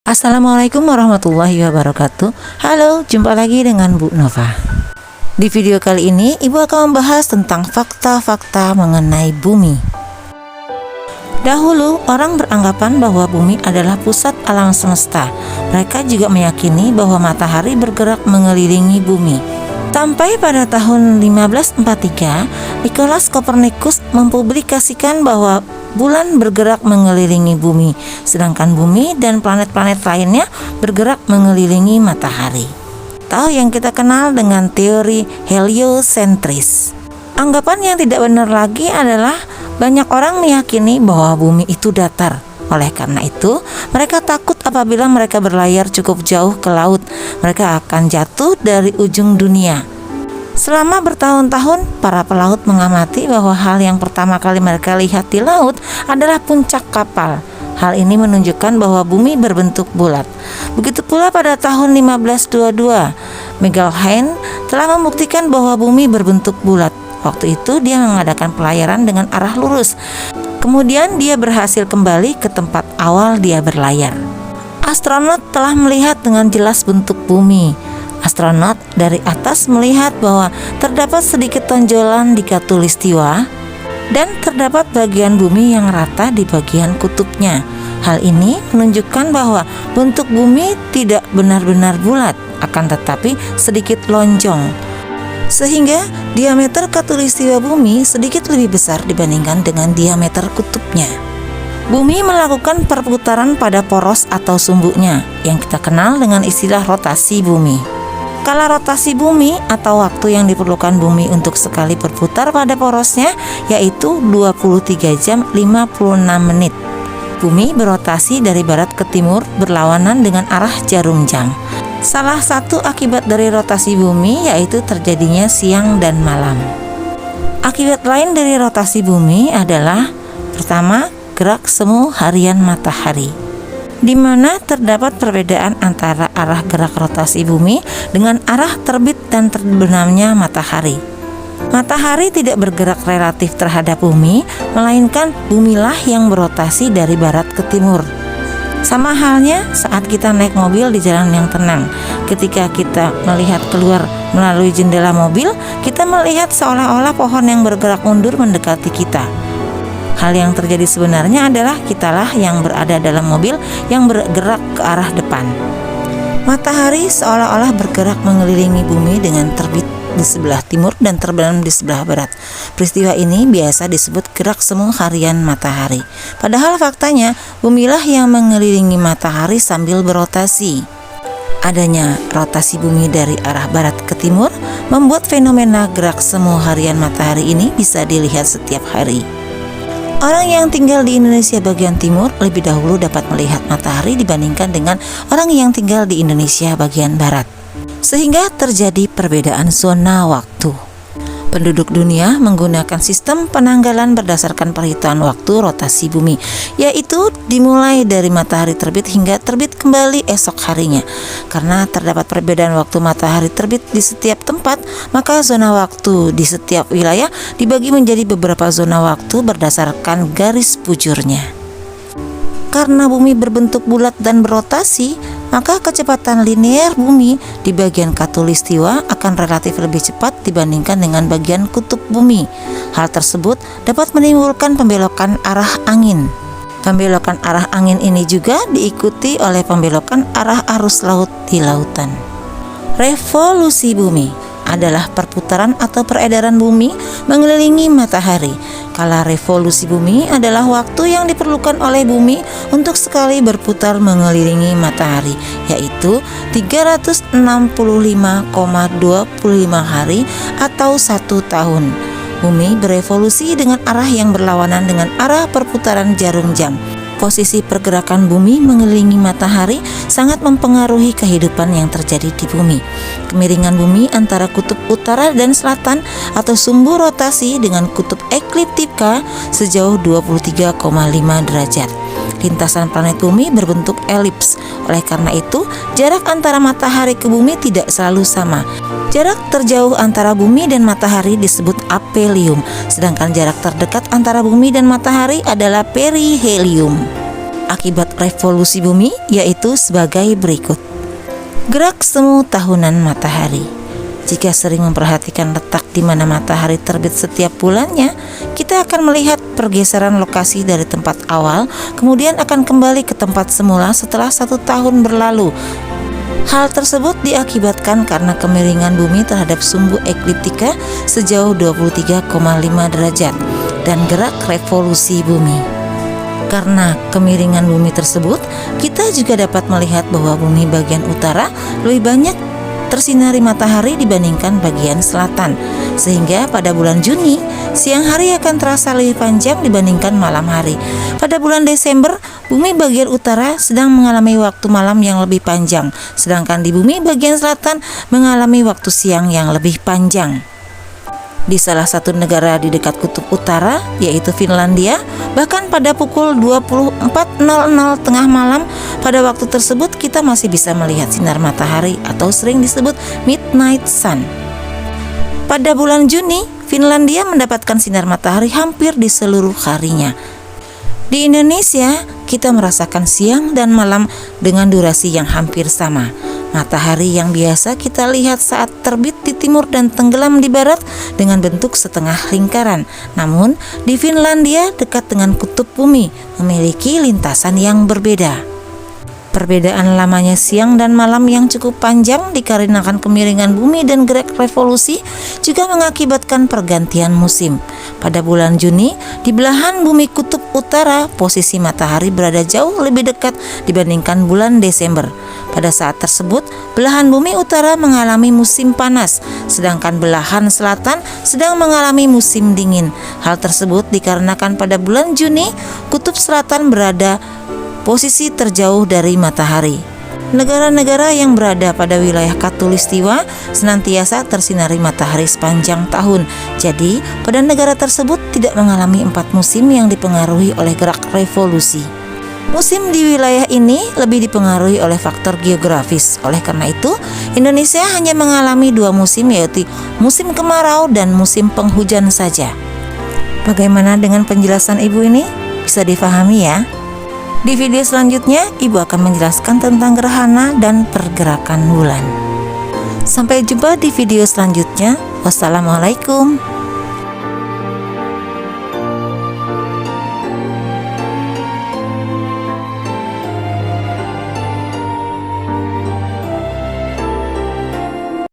Assalamualaikum warahmatullahi wabarakatuh. Halo, jumpa lagi dengan Bu Nova. Di video kali ini, Ibu akan membahas tentang fakta-fakta mengenai bumi. Dahulu, orang beranggapan bahwa bumi adalah pusat alam semesta. Mereka juga meyakini bahwa matahari bergerak mengelilingi bumi. Sampai pada tahun 1543, Nicolaus Copernicus mempublikasikan bahwa bulan bergerak mengelilingi bumi, sedangkan bumi dan planet-planet lainnya bergerak mengelilingi matahari. Tahu yang kita kenal dengan teori heliosentris. Anggapan yang tidak benar lagi adalah banyak orang meyakini bahwa bumi itu datar. Oleh karena itu, mereka takut apabila mereka berlayar cukup jauh ke laut, mereka akan jatuh dari ujung dunia. Selama bertahun-tahun, para pelaut mengamati bahwa hal yang pertama kali mereka lihat di laut adalah puncak kapal. Hal ini menunjukkan bahwa bumi berbentuk bulat. Begitu pula pada tahun 1522, Magellan telah membuktikan bahwa bumi berbentuk bulat. Waktu itu dia mengadakan pelayaran dengan arah lurus. Kemudian dia berhasil kembali ke tempat awal dia berlayar. Astronot telah melihat dengan jelas bentuk bumi. Astronot dari atas melihat bahwa terdapat sedikit tonjolan di khatulistiwa dan terdapat bagian bumi yang rata di bagian kutubnya. Hal ini menunjukkan bahwa bentuk bumi tidak benar-benar bulat, akan tetapi sedikit lonjong, sehingga diameter khatulistiwa bumi sedikit lebih besar dibandingkan dengan diameter kutubnya. Bumi melakukan perputaran pada poros atau sumbunya yang kita kenal dengan istilah rotasi bumi. Kala rotasi bumi atau waktu yang diperlukan bumi untuk sekali berputar pada porosnya yaitu 23 jam 56 menit. Bumi berotasi dari barat ke timur berlawanan dengan arah jarum jam. Salah satu akibat dari rotasi bumi yaitu terjadinya siang dan malam. Akibat lain dari rotasi bumi adalah pertama, gerak semu harian matahari, di mana terdapat perbedaan antara arah gerak rotasi bumi dengan arah terbit dan terbenamnya matahari. Matahari tidak bergerak relatif terhadap bumi, melainkan bumilah yang berotasi dari barat ke timur. Sama halnya saat kita naik mobil di jalan yang tenang. Ketika kita melihat keluar melalui jendela mobil, kita melihat seolah-olah pohon yang bergerak mundur mendekati kita. Hal yang terjadi sebenarnya adalah kitalah yang berada dalam mobil yang bergerak ke arah depan. Matahari seolah-olah bergerak mengelilingi bumi dengan terbit di sebelah timur dan terbenam di sebelah barat. Peristiwa ini biasa disebut gerak semu harian matahari. Padahal faktanya, bumilah yang mengelilingi matahari sambil berotasi. Adanya rotasi bumi dari arah barat ke timur membuat fenomena gerak semu harian matahari ini bisa dilihat setiap hari. Orang yang tinggal di Indonesia bagian timur lebih dahulu dapat melihat matahari dibandingkan dengan orang yang tinggal di Indonesia bagian barat, sehingga terjadi perbedaan zona waktu. Penduduk dunia menggunakan sistem penanggalan berdasarkan perhitungan waktu rotasi bumi, yaitu dimulai dari matahari terbit hingga terbit kembali esok harinya. Karena terdapat perbedaan waktu matahari terbit di setiap tempat, maka zona waktu di setiap wilayah dibagi menjadi beberapa zona waktu berdasarkan garis bujurnya. Karena bumi berbentuk bulat dan berotasi, maka kecepatan linear bumi di bagian khatulistiwa akan relatif lebih cepat dibandingkan dengan bagian kutub bumi. Hal tersebut dapat menimbulkan pembelokan arah angin. Pembelokan arah angin ini juga diikuti oleh pembelokan arah arus laut di lautan. Revolusi bumi adalah perputaran atau peredaran bumi mengelilingi matahari. Kala revolusi bumi adalah waktu yang diperlukan oleh bumi untuk sekali berputar mengelilingi matahari, yaitu 365,25 hari atau 1 tahun. Bumi berevolusi dengan arah yang berlawanan dengan arah perputaran jarum jam. Posisi pergerakan bumi mengelilingi matahari sangat mempengaruhi kehidupan yang terjadi di bumi. Kemiringan bumi antara kutub utara dan selatan atau sumbu rotasi dengan kutub ekliptika sejauh 23,5 derajat. Lintasan planet bumi berbentuk elips. Oleh karena itu, jarak antara matahari ke bumi tidak selalu sama. Jarak terjauh antara bumi dan matahari disebut aphelium, sedangkan jarak terdekat antara bumi dan matahari adalah perihelium. akibat revolusi bumi, yaitu sebagai berikut. Gerak semu tahunan matahari. Jika sering memperhatikan letak di mana matahari terbit setiap bulannya, kita akan melihat pergeseran lokasi dari tempat awal, kemudian akan kembali ke tempat semula setelah 1 tahun berlalu. Hal tersebut diakibatkan karena kemiringan bumi terhadap sumbu ekliptika sejauh 23,5 derajat dan gerak revolusi bumi. Karena kemiringan bumi tersebut, kita juga dapat melihat bahwa bumi bagian utara lebih banyak tersinari matahari dibandingkan bagian selatan, sehingga pada bulan Juni siang hari akan terasa lebih panjang dibandingkan malam hari. Pada bulan Desember, bumi bagian utara sedang mengalami waktu malam yang lebih panjang, sedangkan di bumi bagian selatan mengalami waktu siang yang lebih panjang. Di salah satu negara di dekat kutub utara, yaitu Finlandia, bahkan pada pukul 24.00 tengah malam, pada waktu tersebut kita masih bisa melihat sinar matahari atau sering disebut midnight sun. Pada bulan Juni, Finlandia mendapatkan sinar matahari hampir di seluruh harinya. Di Indonesia, kita merasakan siang dan malam dengan durasi yang hampir sama. Matahari yang biasa kita lihat saat terbit di timur dan tenggelam di barat dengan bentuk setengah lingkaran. Namun, di Finlandia dekat dengan kutub bumi memiliki lintasan yang berbeda. Perbedaan lamanya siang dan malam yang cukup panjang dikarenakan kemiringan bumi dan gerak revolusi juga mengakibatkan pergantian musim. Pada bulan Juni, di belahan bumi kutub utara, posisi matahari berada jauh lebih dekat dibandingkan bulan Desember. Pada saat tersebut, belahan bumi utara mengalami musim panas, sedangkan belahan selatan sedang mengalami musim dingin. Hal tersebut dikarenakan pada bulan Juni, kutub selatan berada posisi terjauh dari matahari. Negara-negara yang berada pada wilayah khatulistiwa senantiasa tersinari matahari sepanjang tahun. Jadi, pada negara tersebut tidak mengalami 4 musim yang dipengaruhi oleh gerak revolusi. Musim di wilayah ini lebih dipengaruhi oleh faktor geografis. Oleh karena itu, Indonesia hanya mengalami 2 musim, yaitu musim kemarau dan musim penghujan saja. Bagaimana dengan penjelasan Ibu ini? Bisa difahami ya? Di video selanjutnya, Ibu akan menjelaskan tentang gerhana dan pergerakan bulan. Sampai jumpa di video selanjutnya. Wassalamualaikum.